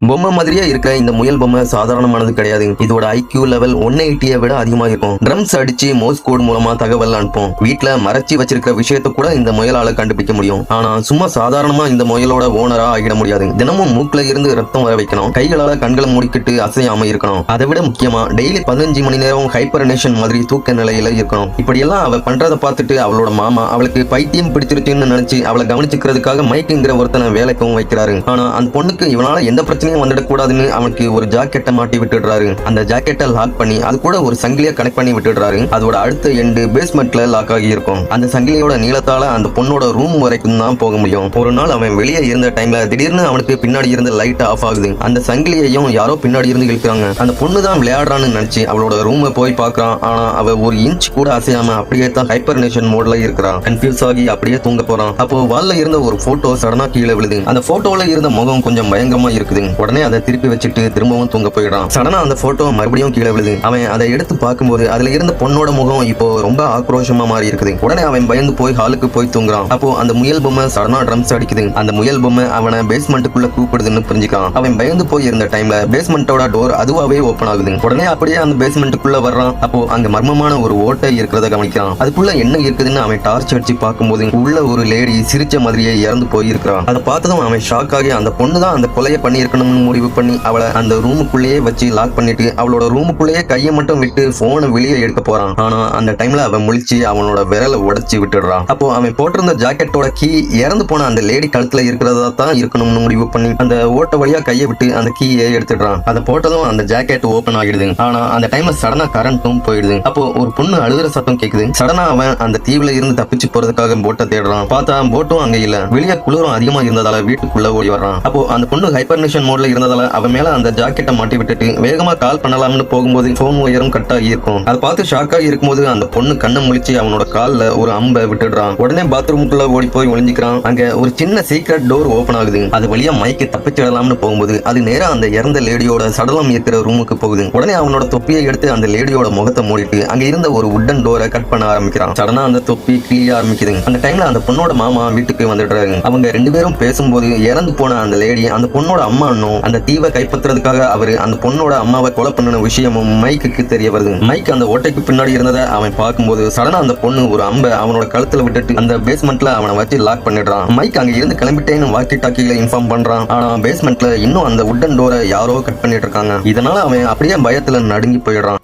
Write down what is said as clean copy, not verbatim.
பொம்மை மாதிரியே இருக்க இந்த முயல் பொம்மை சாதாரணமானது கிடையாது. இதோட ஐக்யூ லெவல் 180 விட அதிகமா இருக்கும். ட்ரம்ஸ் அடிச்சு மோஸ் கோட் மூலமா தகவல் அனுப்பும். வீட்டுல மறைச்சி வச்சிருக்கிற விஷயத்த கூட இந்த முயலால கண்டுபிடிக்க முடியும். ஆனா சும்மா சாதாரணமா இந்த முயலோட ஓனரா ஆகிட முடியாது. தினமும் மூக்குல இருந்து ரத்தம் வர வைக்கணும். கைகளால கண்களை மூடிக்கிட்டு அசையாம இருக்கணும். அதை விட முக்கியமா டெய்லி 15 மணி நேரம் ஹைப்பர்னேஷன் மாதிரி தூக்க நிலையில இருக்கணும். இப்படி எல்லாம் அவ பண்றதை பார்த்துட்டு அவளோட மாமா அவளுக்கு பைத்தியம் பிடிச்சிருச்சுன்னு நினைச்சு அவளை கவனிச்சுக்கிறதுக்காக மைக்குங்கிற ஒருத்தனை வேலைக்கும் வைக்கிறாரு. ஆனா அந்த பொண்ணுக்கு இவனால எந்த பிரச்சனையும் வந்துடக்கூடாதுன்னு அவனுக்கு ஒரு ஜாக்கெட்டை மாட்டி விட்டுடுறாரு. அந்த ஜாக்கெட்டை லாக் பண்ணி அது கூட ஒரு சங்கிலியை கனெக்ட் பண்ணி விட்டுடுறாரு. அதோட அடுத்த எண்டு பேஸ்மெண்ட்ல லாக் ஆகி இருக்கும். அந்த சங்கிலியோட நீளத்தால அந்த பொண்ணோட ரூம் வரைக்கும் தான் போக முடியும். ஒரு நாள் அவன் வெளியே இருந்த டைம்ல திடீர்னு அவனுக்கு பின்னாடி இருந்த லைட் ஆஃப் ஆகுது. அந்த சங்கிலியையும் யாரோ பின்னாடி இருந்து இழுக்கிறாங்க. அந்த பொண்ணு தான் விளையாடுறான்னு நினைச்சு அவளோட ரூமை போய் பாக்குறான். ஆனா அவ ஒரு இன்ச் கூட அசையாம அப்படியே தான் ஹைப்பர்னேஷன் மோட்ல இருக்கிறான். கன்ஃபியூஸ் ஆகி அப்படியே தூங்க போறான். அப்போ வால்ல இருந்த ஒரு போட்டோ சடனா கீழே விழுது. அந்த போட்டோல இருந்த முகம் கொஞ்சம் பயங்கரமா இருக்குது. உடனே அதை திருப்பி வச்சுட்டு திரும்பவும் தூங்க போயிடான். சடனா அந்த போட்டோ மறுபடியும் கீழே விழுது. அவன் அதை எடுத்து பார்க்கும்போது அதுல இருந்த பொண்ணோட முகம் இப்போ ரொம்ப ஆக்ரோஷமா மாறி இருக்குது. உடனே அவன் பயந்து போய் ஹாலுக்கு போய் தூங்குறான். அப்போ அந்த முயல் பொம்மை சடனா ட்ரம்ஸ் அடிக்குது. அந்த முயல் பொம்மை அவனை பேஸ்மெண்ட்டுக்குள்ள கூப்பிடுதுன்னு புரிஞ்சுக்கான். அவன் பயந்து போய் இருந்த டைம்ல பேஸ்மெண்டோட டோர் அதுவாவே ஓபன் ஆகுது. உடனே அப்படியே அந்த பேஸ்மெண்ட்டுக்குள்ள வர்றான். அப்போ அங்க மர்மமான ஒரு ஓட்டை இருக்கிறத கவனிக்கிறான். அதுக்குள்ள என்ன இருக்குதுன்னு அவன் டார்ச் அடிச்சு பார்க்கும்போது உள்ள ஒரு லேடி சிரிச்ச மாதிரியே இறந்து போயிருக்கிறான். அதை பார்த்ததும் அவன் ஷாக் ஆகி அந்த பொண்ணு தான் அந்த கொலையை பண்ணி இருக்கணும்னு முடிவு பண்ணி அவளை அந்த ரூமுக்குள்ளேயே வச்சு லாக் பண்ணிட்டு அவளோட ரூமுக்குள்ளேயே கையை மட்டும் விட்டு போனை வெளியே எடுக்க போறான். ஆனா அந்த டைம்ல அவன் முழிச்சு அவனோட விரலை உடைச்சு விட்டுடுறான். அப்போ அவன் போட்டிருந்த ஜாக்கெட்டோட கீ இறந்து போன அந்த லேடி கழுத்துல இருக்கிறதா தான் இருக்கணும்னு முடிவு பண்ணி அந்த ஓட்ட வழியா கையை விட்டு அந்த கீயை எடுத்துடுறான். அதை போட்டதும் அந்த ஜாக்கெட் ஓபன் ஆகிடுது. ஆனா அந்த டைம்ல சடனா கரண்ட்டும் போயிடுது. அப்போ ஒரு பொண்ணு அழுகிற சத்தம் கேக்குது. சடனா அவன் அந்த தீவுல இருந்து தப்பிச்சு போறதுக்காக போட்டை தேடுறான். பார்த்தா போட்டும் அங்க இல்ல. வெளியே குளிரும் அதிகமா இருந்ததால வீட்டுக்குள்ள ஓடி வர்றான். அப்போ அந்த பொண்ணு ஹைப்பர்னேஷன் மோட்ல இருந்ததால அவன் மேல அந்த ஜாக்கெட்டை மாட்டி விட்டுட்டு வேகமா கால் பண்ணலாம்னு போகும்போது போன் ஒயரும் கட் ஆகி இருக்கும். அதை பார்த்து ஷாக் ஆகி இருக்கும்போது அந்த பொண்ணு கண்ணை முழிச்சு அவனோட கால்ல ஒரு அம்பை விட்டுடுறான். உடனே பாத்ரூமுக்குள்ள ஓடி போய் ஒளிஞ்சிக்கிறான். அங்க ஒரு சின்ன சீக்ரெட் டோர் ஓபன் ஆகுது. அது வழியா மைக்கு தப்பிச்சிடலாம்னு போகும்போது அது நேரா அந்த இறந்த லேடியோட சடலம் இருக்கிற ரூமுக்கு போகுது. உடனே அவனோட தொப்பியை எடுத்து அந்த லேடியோட முகத்தை மூடிட்டு அங்க இருந்த ஒரு உட்டன் டோரை கட் பண்ண ஆரம்பிக்கிறான். சடனா அந்த தொப்பி கிளிய ஆரம்பிக்குது. அந்த டைம்ல அந்த பொண்ணோட மாமா வீட்டுக்கு வந்துடுறாரு. அவங்க ரெண்டு பேரும் பேசும்போது இறந்து போன அந்த லேடி அந்த பொண்ணோட அம்மா அந்த தீவை கைப்பற்றுறதுக்காக அவரு அந்த பொண்ணோட அம்மாவை கொலை பண்ணின விஷயமும் மைக்கு தெரிய வருது. மைக் அந்த ஓட்டைக்கு பின்னாடி இருந்ததை அவன் பார்க்கும்போது சடனா அந்த பொண்ணு ஒரு அம்பை அவனோட கழுத்துல விட்டுட்டு அந்த பேஸ்மெண்ட்ல அவனை வச்சு லாக் பண்ணிடுறான். மைக் அங்க இருந்து கிளம்பிட்டேன்னு வாக்கி டாக்கில இன்ஃபார்ம் பண்றான். ஆனா பேஸ்மெண்ட்ல இன்னும் அந்த உட்டன் டோரை யாரோ கட் பண்ணிட்டு இருக்காங்க. இதனால அவன் அப்படியே பயத்துல நடுங்கி போயிடுறான்.